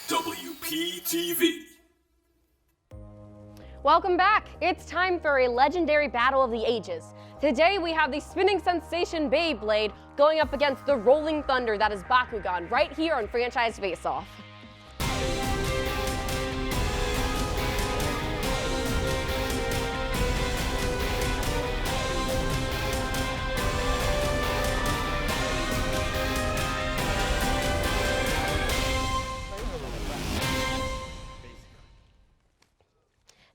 WPTV. Welcome back. It's time for a legendary battle of the ages. Today we have the spinning sensation Beyblade going up against the rolling thunder that is Bakugan right here on Franchise Face-Off.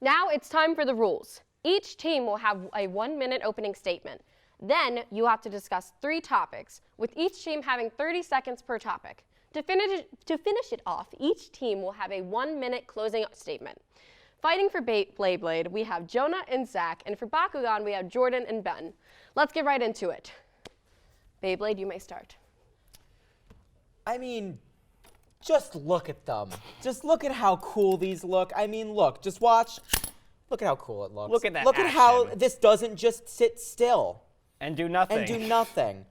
Now it's time for the rules. Each team will have a 1-minute opening statement. Then you have to discuss 3 topics, with each team having 30 seconds per topic. To finish it off, each team will have a 1-minute closing statement. Fighting for Beyblade, we have Jonah and Zach, and for Bakugan, we have Jordan and Ben. Let's get right into it. Beyblade, you may start. I mean, just look at them. Just look at how cool these look. I mean, look, just watch. Look at how cool it looks. Look at that Look action. at how this doesn't just sit still. And do nothing. And do nothing.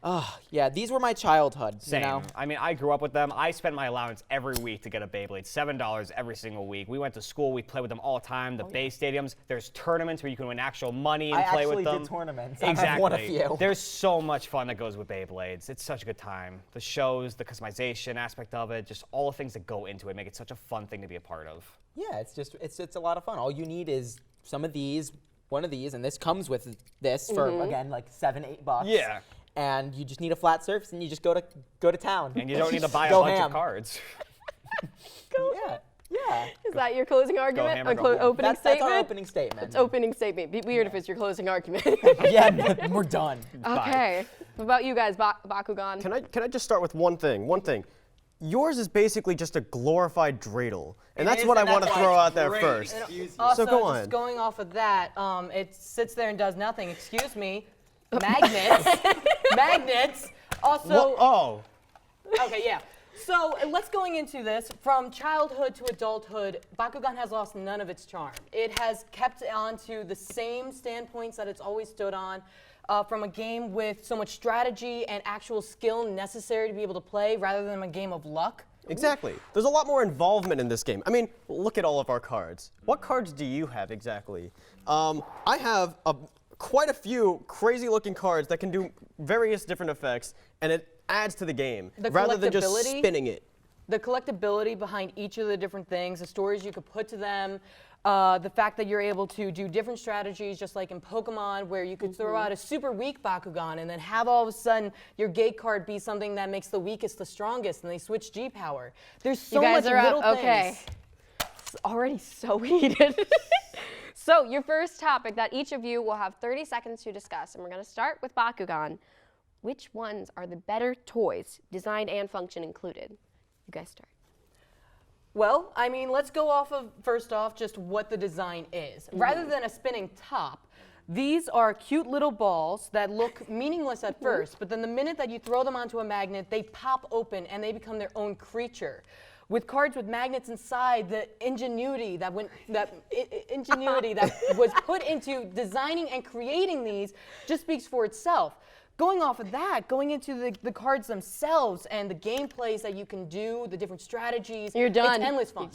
Oh, yeah, these were my childhood, Same. you know? I mean, I grew up with them. I spent my allowance every week to get a Beyblade, $7 every single week. We went to school. We played with them all the time. The Bay stadiums. There's tournaments where you can win actual money and play with them. I actually did tournaments. Exactly. I've won a few. There's so much fun that goes with Beyblades. It's such a good time. The shows, the customization aspect of it, just all the things that go into it make it such a fun thing to be a part of. Yeah, it's a lot of fun. All you need is some of these, one of these, and this comes with this for, again, like $7-8. Yeah. And you just need a flat surface, and you just go to town. And you don't need to buy a Go bunch ham. of cards. Yeah. Is that your closing argument? ham or go home. Opening statement? That's our opening statement. It's opening statement. Be weird if it's your closing argument. Yeah, we're done. Okay. What about you guys, Bakugan? Can I just start with one thing? One thing. Yours is basically just a glorified dreidel, and that's what I want to throw out there first. Also, So go on. just going off of that, it sits there and does nothing. Excuse me. Magnets. Magnets. Also. Oh. Okay, yeah. So let's going into this. From childhood to adulthood, Bakugan has lost none of its charm. It has kept on to the same standpoints that it's always stood on. From a game with so much strategy and actual skill necessary to be able to play, rather than a game of luck. Exactly. There's a lot more involvement in this game. I mean, look at all of our cards. What cards do you have exactly? I have quite a few crazy-looking cards that can do various different effects, and it adds to the game rather than just spinning it. The collectability behind each of the different things, the stories you could put to them, the fact that you're able to do different strategies, just like in Pokemon, where you could throw out a super weak Bakugan and then have all of a sudden your gate card be something that makes the weakest the strongest, and they switch G power. There's so You guys much are little up. Okay. things. It's already so heated. So your first topic that each of you will have 30 seconds to discuss, and we're going to start with Bakugan. Which ones are the better toys, design and function included? You guys start. Well, I mean, let's go off of, first off, just what the design is. Rather than a spinning top, these are cute little balls that look meaningless at first, but then the minute that you throw them onto a magnet, they pop open and they become their own creature. With cards with magnets inside, the ingenuity that was put into designing and creating these just speaks for itself. Going off of that, going into the cards themselves and the gameplays that you can do, the different strategies. You're done. It's endless fun.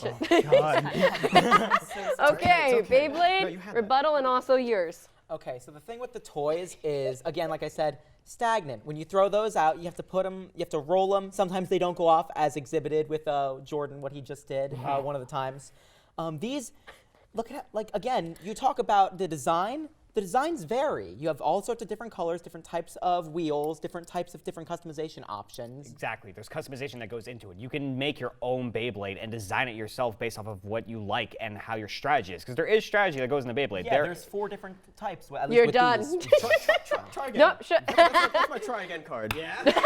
Okay, Beyblade, rebuttal, and also yours. Okay, so the thing with the toys is, again, like I said, stagnant. When you throw those out, you have to put them, you have to roll them. Sometimes they don't go off, as exhibited with Jordan, what he just did one of the times. These, look at, like, again, you talk about the design. The designs vary. You have all sorts of different colors, different types of wheels, different types of different customization options. Exactly. There's customization that goes into it. You can make your own Beyblade and design it yourself based off of what you like and how your strategy is. Because there is strategy that goes in the Beyblade. Yeah, there's 4 different types. At least You're with done. these. Try again. Nope. That's my try again card. Yeah.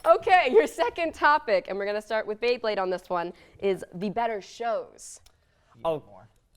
Okay, your second topic, and we're going to start with Beyblade on this one, is the better shows. Oh,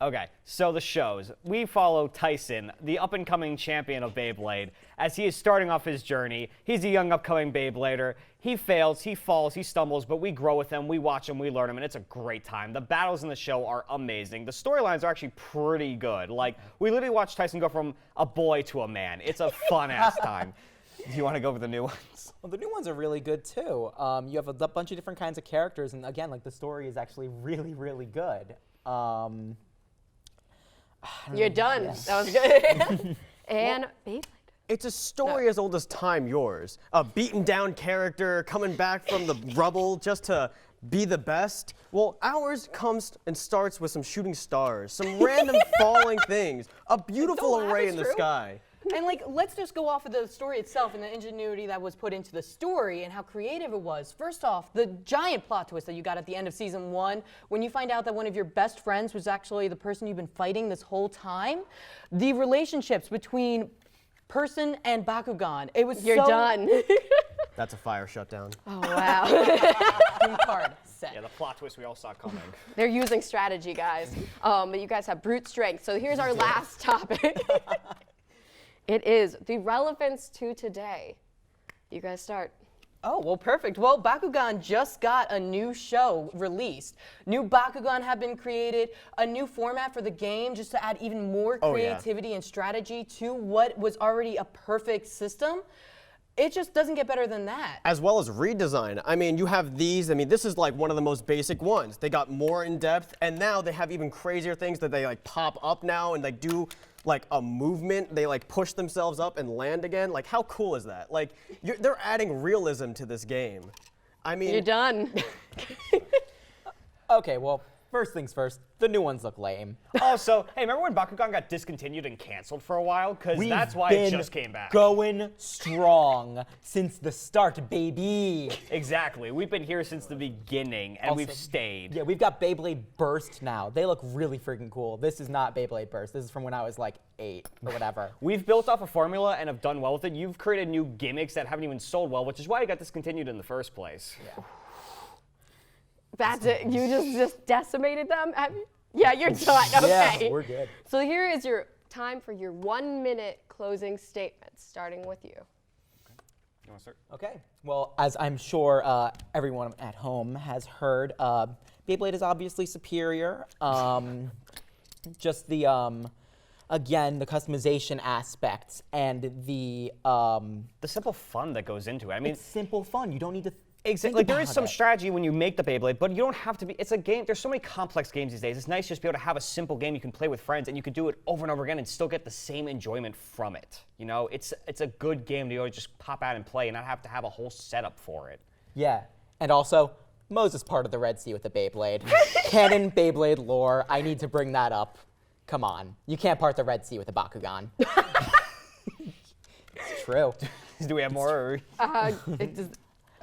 okay. So the shows. We follow Tyson, the up-and-coming champion of Beyblade, as he is starting off his journey. He's a young upcoming Beyblader. He fails, he falls, he stumbles, but we grow with him, we watch him, we learn him, and it's a great time. The battles in the show are amazing. The storylines are actually pretty good. Like, we literally watch Tyson go from a boy to a man. It's a fun-ass time. Do you want to go with the new ones? Well, the new ones are really good too. You have a bunch of different kinds of characters, and again, like the story is actually really, really good. You're done. That was good. And Beyblade. It's a story as old as time, yours. A beaten down character coming back from the rubble just to be the best. Well, ours comes and starts with some shooting stars, some random falling things, a beautiful Don't laugh, array it's in the true. sky. And like, let's just go off of the story itself and the ingenuity that was put into the story and how creative it was. First off, the giant plot twist that you got at the end of season 1, when you find out that one of your best friends was actually the person you've been fighting this whole time. The relationships between person and Bakugan. It was You're so done. That's a fire shutdown. Oh, wow. New card set. Yeah, the plot twist we all saw coming. They're using strategy, guys. But you guys have brute strength. So here's our last topic. It is the relevance to today. You guys start. Oh, well, perfect. Well, Bakugan just got a new show released. New Bakugan have been created, a new format for the game just to add even more Oh, yeah. creativity and strategy to what was already a perfect system. It just doesn't get better than that. As well as redesign. I mean, you have these. I mean, this is like one of the most basic ones. They got more in depth, and now they have even crazier things that they like pop up now and they do like a movement. They like push themselves up and land again. Like, how cool is that? Like, they're adding realism to this game. I mean, You're done. Okay, well, first things first, the new ones look lame. Also, hey, remember when Bakugan got discontinued and canceled for a while? Because that's why it just came back. Going strong since the start, baby. Exactly. We've been here since the beginning, and we've stayed. Yeah, we've got Beyblade Burst now. They look really freaking cool. This is not Beyblade Burst. This is from when I was like 8 or whatever. We've built off a formula and have done well with it. You've created new gimmicks that haven't even sold well, which is why it got discontinued in the first place. Yeah. That's it. You just decimated them? Yeah, you're done. Okay. Yeah, we're good. So here is your time for your 1-minute closing statements, starting with you. You want to start? Okay. Well, as I'm sure everyone at home has heard, Beyblade is obviously superior. Just the again, the customization aspects and the simple fun that goes into it. I mean, it's simple fun. You don't need to exactly. Like, there is some strategy when you make the Beyblade, but you don't have to be. It's a game. There's so many complex games these days. It's nice just to be able to have a simple game you can play with friends, and you can do it over and over again and still get the same enjoyment from it. You know, it's a good game to be able to just pop out and play and not have to have a whole setup for it. Yeah, and also, Moses part of the Red Sea with the Beyblade. Canon Beyblade lore, I need to bring that up. Come on, you can't part the Red Sea with a Bakugan. It's true. Do we have more? Or?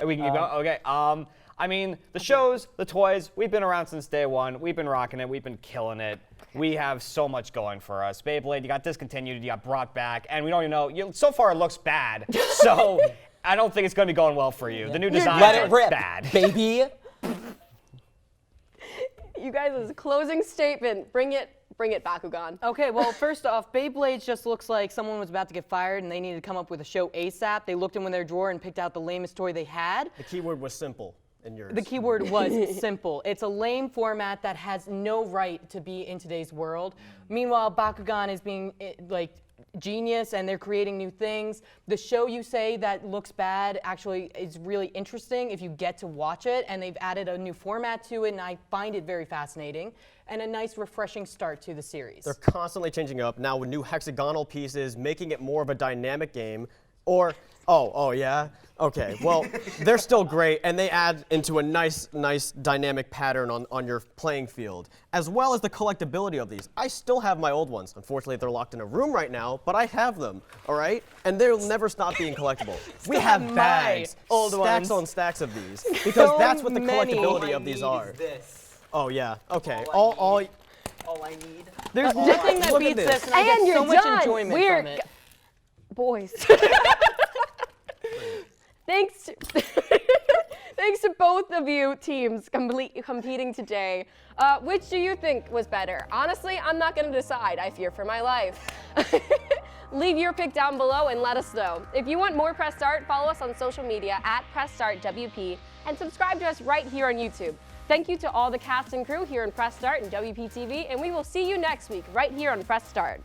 We can keep going? Okay. I mean, the shows, the toys, we've been around since day one. We've been rocking it. We've been killing it. We have so much going for us. Beyblade, you got discontinued, you got brought back, and we don't even know. So far, it looks bad. So I don't think it's going to be going well for you. The new designs Let are it rip, bad. baby. You guys, as a closing statement, bring it, Bakugan. Okay, well, first off, Beyblade just looks like someone was about to get fired and they needed to come up with a show ASAP. They looked in their drawer and picked out the lamest toy they had. the keyword was simple in yours. The keyword was simple. It's a lame format that has no right to be in today's world. Meanwhile, Bakugan is being like genius and they're creating new things. The show you say that looks bad actually is really interesting if you get to watch it, and they've added a new format to it, and I find it very fascinating and a nice refreshing start to the series. They're constantly changing up now with new hexagonal pieces, making it more of a dynamic game. Or, oh yeah? Okay, well, they're still great, and they add into a nice dynamic pattern on your playing field, as well as the collectability of these. I still have my old ones. Unfortunately, they're locked in a room right now, but I have them, all right? And they'll never stop being collectible. We have my bags, old stacks ones. on stacks of these, because So that's what the many. collectability of these are. This. Oh, yeah, okay. All I need. There's nothing that look at beats this. this, and I And get you're so much done. enjoyment We're from it. Boys. Thanks to both of you teams competing today. Which do you think was better? Honestly, I'm not going to decide. I fear for my life. Leave your pick down below and let us know. If you want more Press Start, follow us on social media at PressStartWP and subscribe to us right here on YouTube. Thank you to all the cast and crew here in Press Start and WPTV, and we will see you next week right here on Press Start.